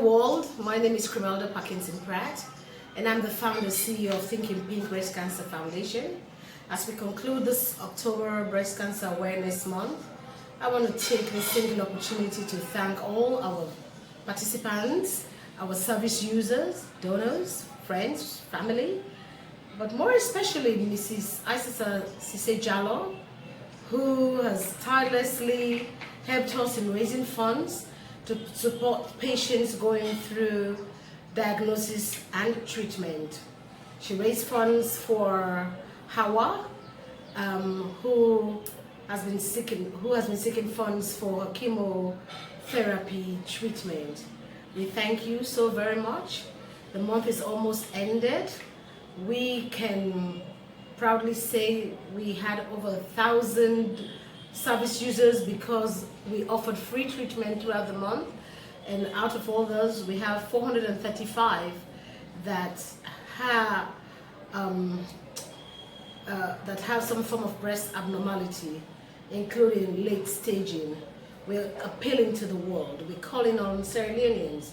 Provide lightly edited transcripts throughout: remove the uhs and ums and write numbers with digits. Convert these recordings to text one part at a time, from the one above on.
World, my name is Crimelda Parkinson Pratt, and I'm the founder CEO of Thinking Pink Breast Cancer Foundation. As we conclude this October Breast Cancer Awareness Month, I want to take this single opportunity to thank all our participants, our service users, donors, friends, family, but more especially Mrs. Isisa Sise Jallo, who has tirelessly helped us in raising funds to support patients going through diagnosis and treatment. She raised funds for Hawa, who has been seeking funds for chemotherapy treatment. We thank you so very much. The month is almost ended. We can proudly say we had over 1,000 service users because we offered free treatment throughout the month, and out of all those we have 435 that have some form of breast abnormality, including late staging. We're appealing to the world. We're calling on Sierra Leoneans.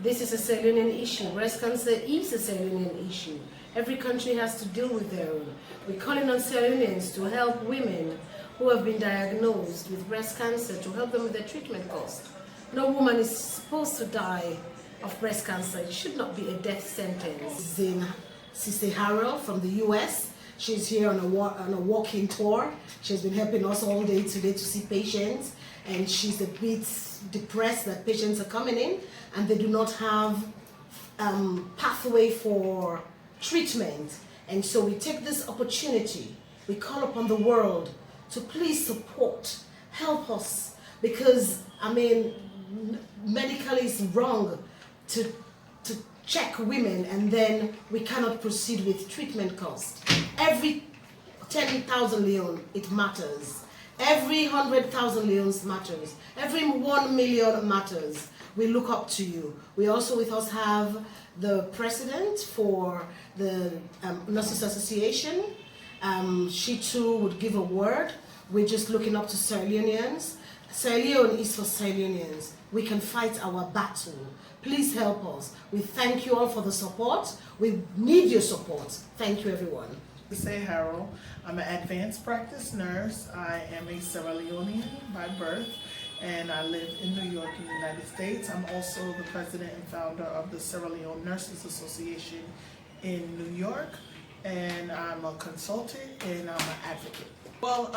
This is a Sierra Leonean issue. Breast cancer is a Sierra Leonean issue. Every country has to deal with their own. We're calling on Sierra Leoneans to help women who have been diagnosed with breast cancer, to help them with their treatment cost. No woman is supposed to die of breast cancer. It should not be a death sentence. Zin Sise Harrell from the US. She's here on a walking tour. She's been helping us all day today to see patients, and she's a bit depressed that patients are coming in and they do not have pathway for treatment. And so we take this opportunity, we call upon the world to please support, help us, because medically it's wrong to check women and then we cannot proceed with treatment cost. Every 10,000 leon, it matters. Every 100,000 leons matters. Every 1 million matters. We look up to you. We also with us have the president for the Nurses Association. She too would give a word. We're just looking up to Sierra Leoneans. Sierra Leone is for Sierra Leoneans. We can fight our battle. Please help us. We thank you all for the support. We need your support. Thank you, everyone. Say Harold. I'm an advanced practice nurse. I am a Sierra Leonean by birth, and I live in New York, in the United States. I'm also the president and founder of the Sierra Leone Nurses Association in New York, and I'm a consultant and I'm an advocate. Well,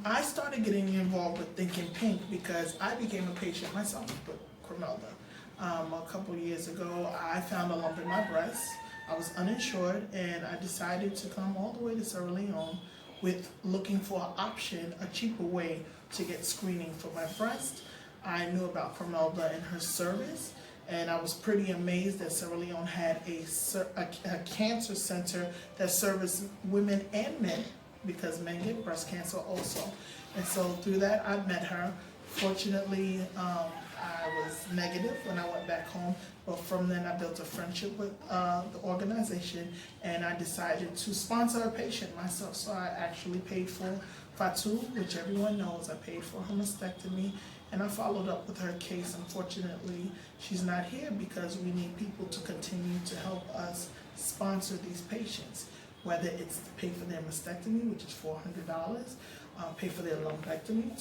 I started getting involved with Thinking Pink because I became a patient myself with Crimelda. A couple years ago, I found a lump in my breast. I was uninsured, and I decided to come all the way to Sierra Leone with looking for an option, a cheaper way to get screening for my breast. I knew about Crimelda and her service, and I was pretty amazed that Sierra Leone had a cancer center that serviced women and men, because men get breast cancer also. And so through that, I met her. Fortunately, I was negative when I went back home, but from then I built a friendship with the organization, and I decided to sponsor a patient myself. So I actually paid for Fatu, which everyone knows. I paid for her mastectomy, and I followed up with her case. Unfortunately, she's not here because we need people to continue to help us sponsor these patients, whether it's to pay for their mastectomy, which is $400, pay for their lumpectomy,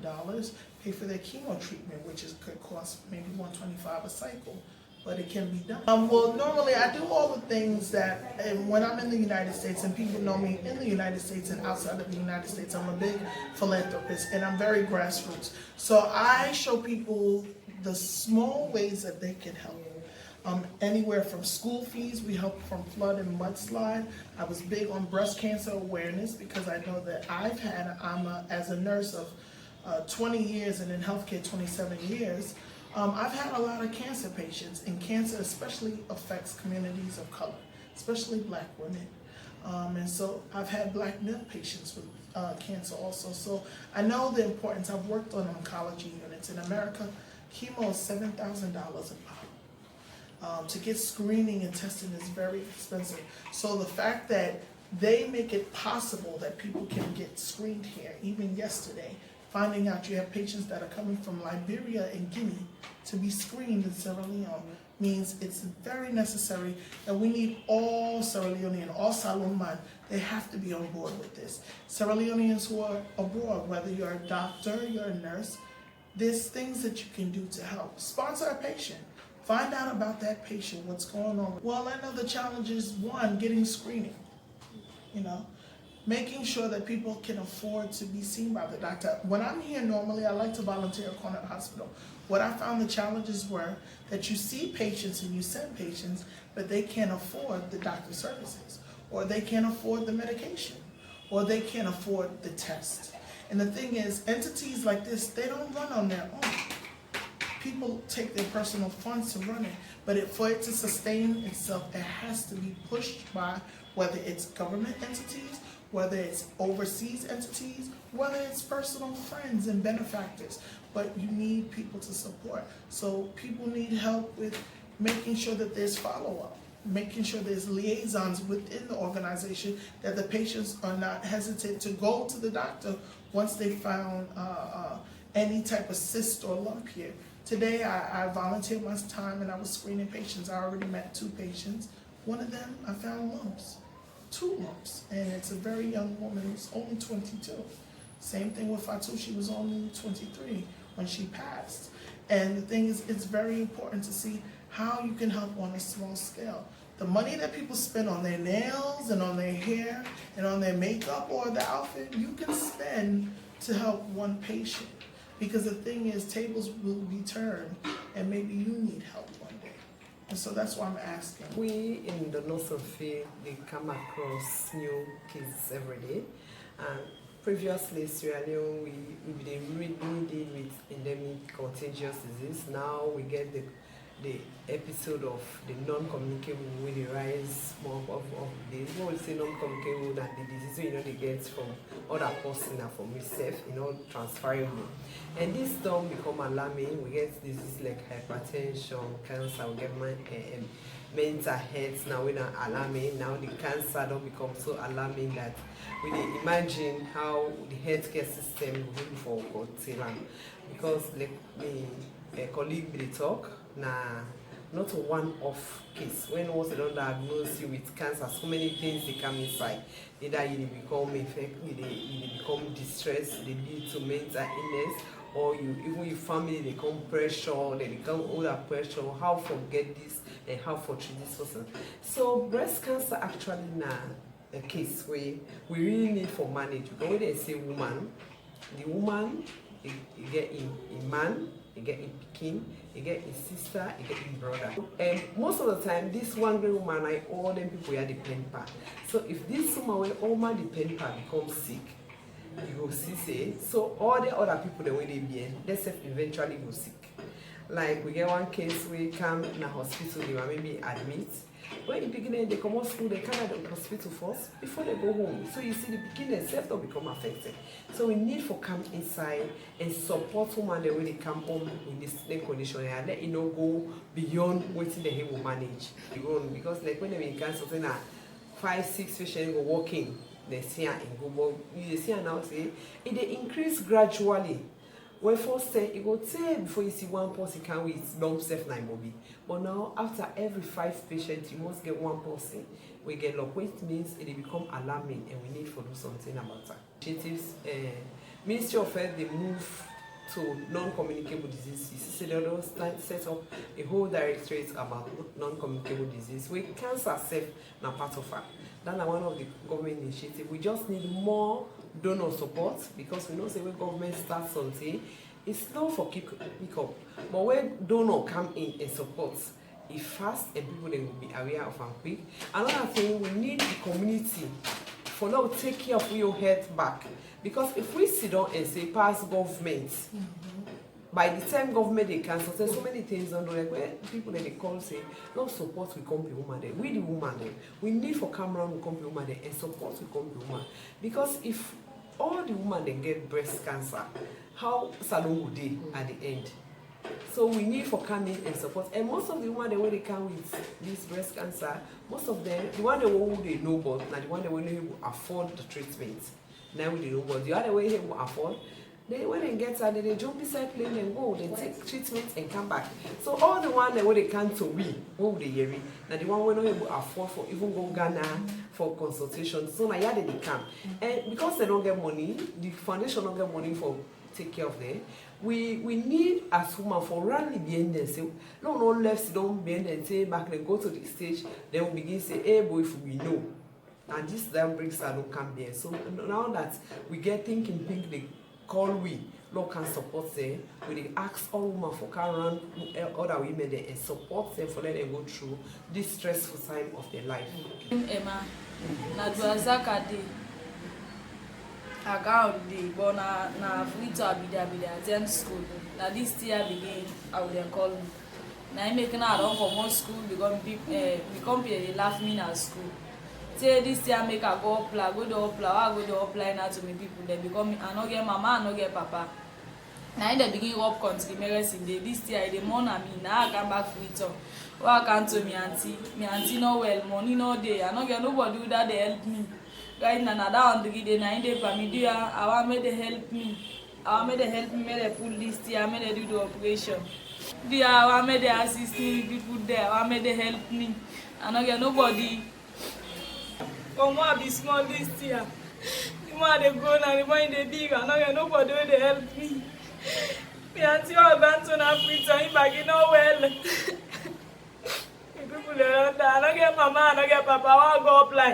$200, pay for their chemo treatment, which could cost maybe $125 a cycle, but it can be done. Well, normally I do all the things that, and when I'm in the United States, and people know me in the United States and outside of the United States, I'm a big philanthropist and I'm very grassroots. So I show people the small ways that they can help. Anywhere from school fees, we help from flood and mudslide. I was big on breast cancer awareness because I know that as a nurse of 20 years and in healthcare 27 years, I've had a lot of cancer patients, and cancer especially affects communities of color, especially black women. And so I've had black male patients with cancer also. So I know the importance. I've worked on oncology units in America. Chemo is $7,000 a pop. To get screening and testing is very expensive. So the fact that they make it possible that people can get screened here, even yesterday, finding out you have patients that are coming from Liberia and Guinea to be screened in Sierra Leone means it's very necessary that we need all Sierra Leonean, all Salon man, they have to be on board with this. Sierra Leoneans who are abroad, whether you're a doctor, you're a nurse, there's things that you can do to help. Sponsor a patient. Find out about that patient, what's going on. Well, I know the challenge is, one, getting screening, making sure that people can afford to be seen by the doctor. When I'm here normally, I like to volunteer at Cornell Hospital. What I found the challenges were that you see patients and you send patients, but they can't afford the doctor's services, or they can't afford the medication, or they can't afford the test. And the thing is, entities like this, they don't run on their own. People take their personal funds to run it, but for it to sustain itself, it has to be pushed by whether it's government entities, whether it's overseas entities, whether it's personal friends and benefactors. But you need people to support. So people need help with making sure that there's follow-up, making sure there's liaisons within the organization, that the patients are not hesitant to go to the doctor once they found any type of cyst or lump here. Today I volunteered my time and I was screening patients. I already met 2 patients. One of them, I found lumps, 2 lumps, and it's a very young woman who's only 22. Same thing with Fatu, she was only 23 when she passed. And the thing is, it's very important to see how you can help on a small scale. The money that people spend on their nails and on their hair and on their makeup or the outfit, you can spend to help one patient. Because the thing is, tables will be turned and maybe you need help one day. And so that's why I'm asking. We in the north of field, they come across new cases every day. Previously, Sierra Leone, we didn't really deal with endemic contagious disease. Now we get the episode of the non-communicable with the rise more of the, what we say non-communicable, that the disease they get from other person and from itself, transferable. And this don't become alarming. We get diseases like hypertension, cancer, we get mental health now we're not alarming. Now the cancer don't become so alarming that we imagine how the healthcare system will be for Godzilla. Because like a colleague will talk, not a one-off case. When once they don't diagnose you with cancer, so many things they come inside. Either you become infected, you become distressed, they lead to mental illness, or even your family they become pressure, they become under pressure. How forget this and how for treat this person. So breast cancer actually a case where we really need for manage. Because when they say woman, the woman you get in man, you get in Pekin, you get in sister, you get in brother. And most of the time, this one great woman, all them people are the pen pad. So if this woman when all my the pen pad becomes sick, you will see say, so all the other people the way they be in, they eventually go sick. Like we get one case we come in a hospital, they were maybe admit. When in the beginning they come out school, they come out of the hospital first before they go home. So you see the beginning themselves don't become affected. So we need for come inside and support women the way they come home in this condition and let go beyond what they will manage. Because like when they can something that 5-6 patients go walking, they see and go, but you see now say it they increase gradually. When first it will take before you see one person can with long self nine movie. But now after every 5 patients you must get one person. We get lock, which means it become alarming and we need to do something about that. Initiatives, Ministry of Health they move to non-communicable diseases. So they don't set up a whole directorate about non-communicable disease. We cancer self now part of that. That's one of the government initiatives. We just need more donor support because we know say when government starts something, it's slow for pick up. But when donor come in and support, it fast and people they will be aware of and quick. Another thing, we need the community for now take care of your health back. Because if we sit down and say past government, by the time government they cancel, there's so many things on like where people that they call say, no support we come be woman there. We the woman there. We need for come around we come be woman there and support we come be woman. Because if all the women they get breast cancer, how salon would they at the end? So we need for coming and support. And most of the women the way they come with this breast cancer, most of them, the one who they know about, now the one that will afford the treatment. Now we don't know, but the other way they will afford, when they get out, they jump beside plane and go, they take treatment and come back. So all the one that they can to we, oh the year, now the one we not able to afford for even go Ghana for consultation. So now yeah they come. And because they don't get money, the foundation don't get money for take care of them. We need as women for randomly being there. Say no left don't bend and say back and go to the stage, then we begin say, hey boy, if we know. And this then brings our don't come there. So now that we get thinking pink they call we Lord can support them. We ask all women for around other women there and support them for let them go through this stressful time of their life. Emma, na duazaka de account de but na free to abida attend school. Na this year begin I will then call me. Na I make na run for more school because people they laugh me at school. Say this year make I go apply, go to apply now to me people. They become I no get mama, I no get papa. Now in the beginning up country, this year they mourn at me. Now I come back free talk. Why can't to me auntie no well, money no day. I no get nobody that they help me. Guys, another on the day 9 days for me. Dear, I want me to help me. I want me to help me. May they pull this year. I may they do the operation. Dear, I want me to assist me people there. I want me to help me. I no get nobody. Come on, be small this year. The more they go now, the more they big. I no get nobody will they help me. Me auntie all band to na free time back in no well. People around there, I don't get mama, I don't get papa, I want to go apply.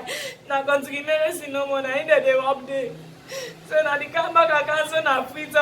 Now country medicine no more, I need they up there. So now they come back, I cancel na free time.